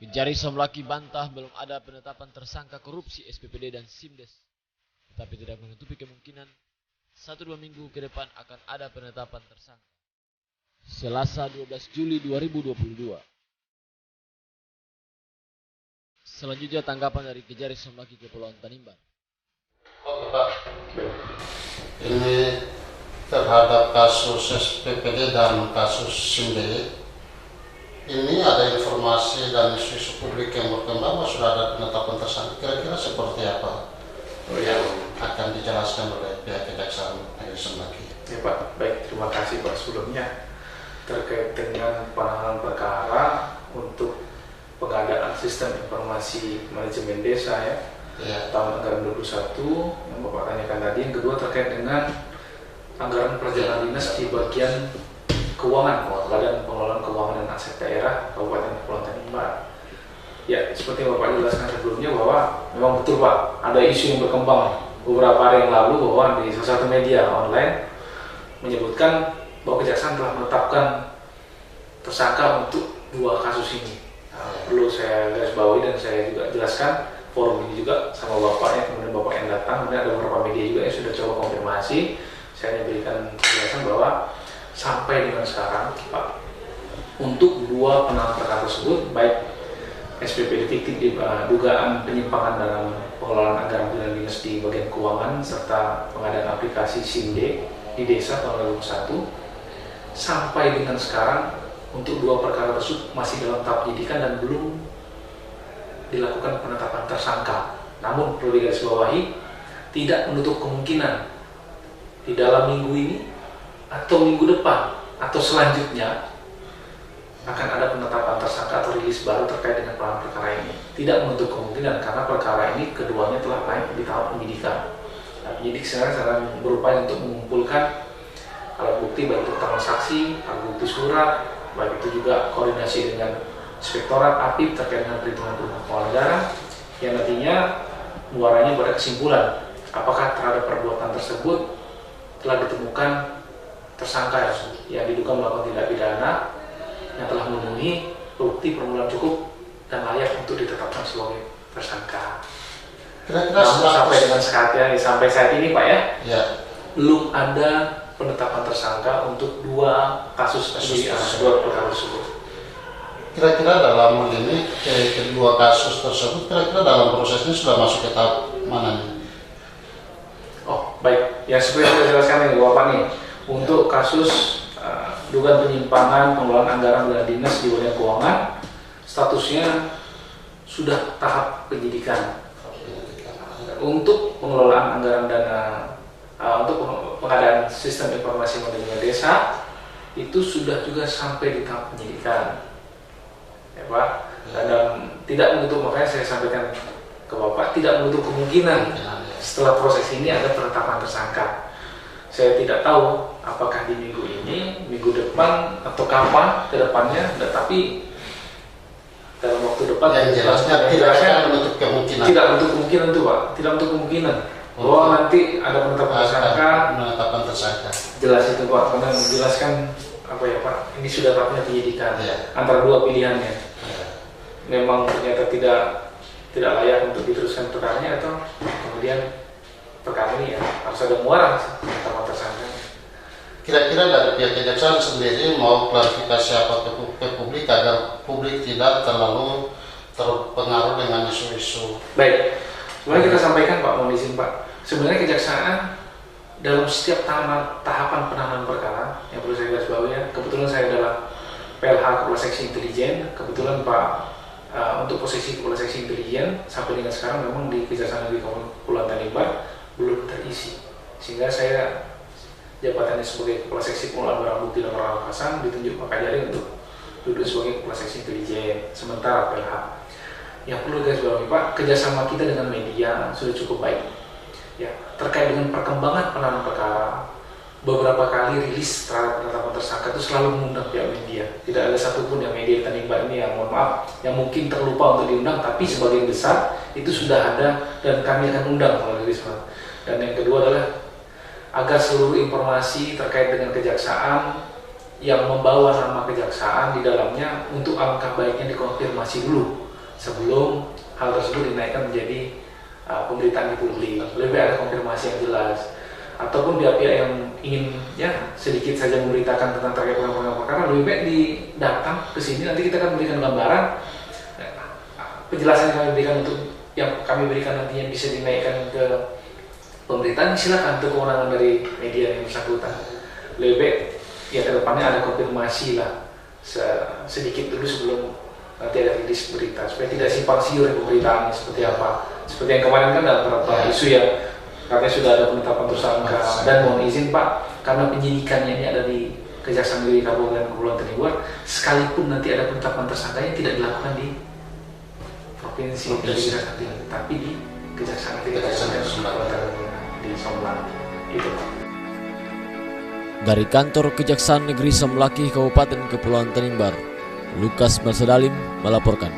Kejari Somlaki bantah belum ada penetapan tersangka korupsi SPPD dan SIMDes, tetapi tidak menutupi kemungkinan 1-2 minggu ke depan akan ada penetapan tersangka. Selasa 12 Juli 2022. Selanjutnya tanggapan dari Kejari Somlaki Kepulauan Tanimbar. Oke Pak, ini terhadap kasus SPPD dan kasus SIMD, ini ada informasi dan isu-isu publik yang berkembang bahwa sudah ada penetapan tersangka. Kira-kira seperti apa yang akan dijelaskan oleh pihak Kejaksaan Negeri Somlaki? Ya Pak, baik, terima kasih Pak sebelumnya terkait dengan penanganan perkara untuk pengadaan sistem informasi manajemen desa tahun anggaran 21 yang Bapak tanyakan tadi. Yang kedua terkait dengan anggaran perjalanan dinas di bagian keuangan, Badan Pengelolaan Keuangan dan Aset Daerah Kabupaten Kepulauan Tanimbar. Ya, seperti Bapak jelaskan sebelumnya bahwa memang betul Pak, ada isu yang berkembang beberapa hari yang lalu bahwa di salah satu media online menyebutkan bahwa Kejaksaan telah menetapkan tersangka untuk 2 kasus ini. Perlu saya garis bawahi dan saya juga jelaskan forum ini juga sama Bapaknya, kemudian Bapak yang datang, kemudian ada beberapa media juga yang sudah coba konfirmasi. Saya hanya berikan penjelasan bahwa sampai dengan sekarang Pak, untuk 2 penanganan perkara tersebut, baik SPPD fiktif di dugaan penyimpangan dalam pengelolaan anggaran pilihan dinas di bagian keuangan serta pengadaan aplikasi SIMD di desa tahun 2021, sampai dengan sekarang untuk 2 perkara tersebut masih dalam tahap penyidikan dan belum dilakukan penetapan tersangka. Namun perlu digarisbawahi, tidak menutup kemungkinan di dalam minggu ini atau minggu depan atau selanjutnya akan ada penetapan tersangka atau rilis baru terkait dengan penanganan perkara ini. Tidak menutup kemungkinan karena perkara ini keduanya telah naik di tahap penyidikan. Nah, penyidik sekarang sedang berupaya untuk mengumpulkan alat bukti baik itu keterangan saksi, alat bukti surat, baik itu juga koordinasi dengan Inspektorat APIP terkait dengan perhitungan keuangan negara yang nantinya muaranya pada kesimpulan apakah terhadap perbuatan tersebut telah ditemukan tersangka yang diduga melakukan tindak pidana yang telah memenuhi bukti permulaan cukup dan layak untuk ditetapkan sebagai tersangka. Kira-kira sampai saat ini Pak ya, belum ada penetapan tersangka untuk 2 kasus perkara tersebut. Kira-kira dalam ini kedua kasus tersebut, kira-kira dalam prosesnya sudah masuk ke tahap mana nih? Oh baik, ya seperti yang saya jelaskan ini Bapak nih, untuk kasus dugaan penyimpangan pengelolaan anggaran pilihan dinas di bagian keuangan, statusnya sudah tahap penyidikan. Untuk pengelolaan anggaran dana untuk pengadaan sistem informasi manajemen desa itu sudah juga sampai di tahap penyidikan, ya Pak. Dan tidak menutup, makanya saya sampaikan ke Bapak, tidak menutup kemungkinan setelah proses ini ada penetapan tersangka. Saya tidak tahu apakah di minggu ini, minggu depan, atau kapan ke depannya, tetapi dalam waktu depan yang jelasnya tidak menutup kemungkinan. Tidak menutup kemungkinan itu Pak, tidak menutup kemungkinan bahwa nanti ada penetapan tersangka. Jelas itu Pak, karena menjelaskan apa ya Pak, ini sudah tahapnya penyidikan antara 2 pilihannya. Memang ternyata tidak layak untuk diteruskan perkaranya atau kemudian perkara ini harus ada muara penetapan tersangka. Kira-kira dari pihak Kejaksaan sendiri mau klarifikasi apa ke publik agar publik tidak terlalu terpengaruh dengan isu-isu? Baik, sebenarnya kita sampaikan Pak, mohon izin Pak. Sebenarnya Kejaksaan dalam setiap tahapan penanganan perkara yang perlu saya garis bawahi ya. Kebetulan saya adalah PLH Kepala Seksi Intelijen. Kebetulan Pak untuk posisi Kepala Seksi Intelijen sampai dengan sekarang memang di Kejaksaan Negeri Kepulauan Tanimbar belum terisi, sehingga saya jabatannya sebagai Kepala Seksi Pengelolaan Barang Bukti dan Rampasan ditunjuk Pak Kajari untuk duduk sebagai Kepala Seksi Intelijen sementara PLH. Yang perlu guys bawahi Pak, kerjasama kita dengan media sudah cukup baik ya, terkait dengan perkembangan penanganan perkara. Beberapa kali rilis terhadap penetapan tersangka itu selalu mengundang pihak media. Tidak ada satupun yang media Tanimbar ini yang mohon maaf yang mungkin terlupa untuk diundang, tapi sebagian besar itu sudah ada dan kami akan undang kalau rilis Pak. Dan yang kedua adalah agar seluruh informasi terkait dengan kejaksaan yang membawa nama kejaksaan di dalamnya untuk alangkah baiknya dikonfirmasi dulu sebelum hal tersebut dinaikkan menjadi pemberitaan di publik. Lebih ada konfirmasi yang jelas. Ataupun pihak-pihak yang ingin ya sedikit saja memberitakan tentang terkait pengembangan perkara, lebih baik datang ke sini, nanti kita akan berikan gambaran, penjelasan yang kami berikan untuk yang kami berikan nantinya bisa dinaikkan ke pemberitaan, silakan, itu kewenangan dari media yang bersangkutan. Lebih baik ya ke depannya ada konfirmasi lah sedikit dulu sebelum nanti ada rilis berita, supaya tidak simpang siur pemberitaannya seperti apa. Seperti yang kemarin kan ada beberapa isu ya, katanya sudah ada penetapan tersangka, dan mohon izin Pak, karena penyidikannya ini ada di Kejaksaan Negeri Kabupaten Kepulauan Tanimbar, sekalipun nanti ada penetapan tersangkanya tidak dilakukan di provinsi Kejaksaan, tapi di Kejaksaan Negeri di Somlaki. Itu Pak. Dari kantor Kejaksaan Negeri Somlaki Kabupaten Kepulauan Tanimbar, Lukas Marsedalim melaporkan.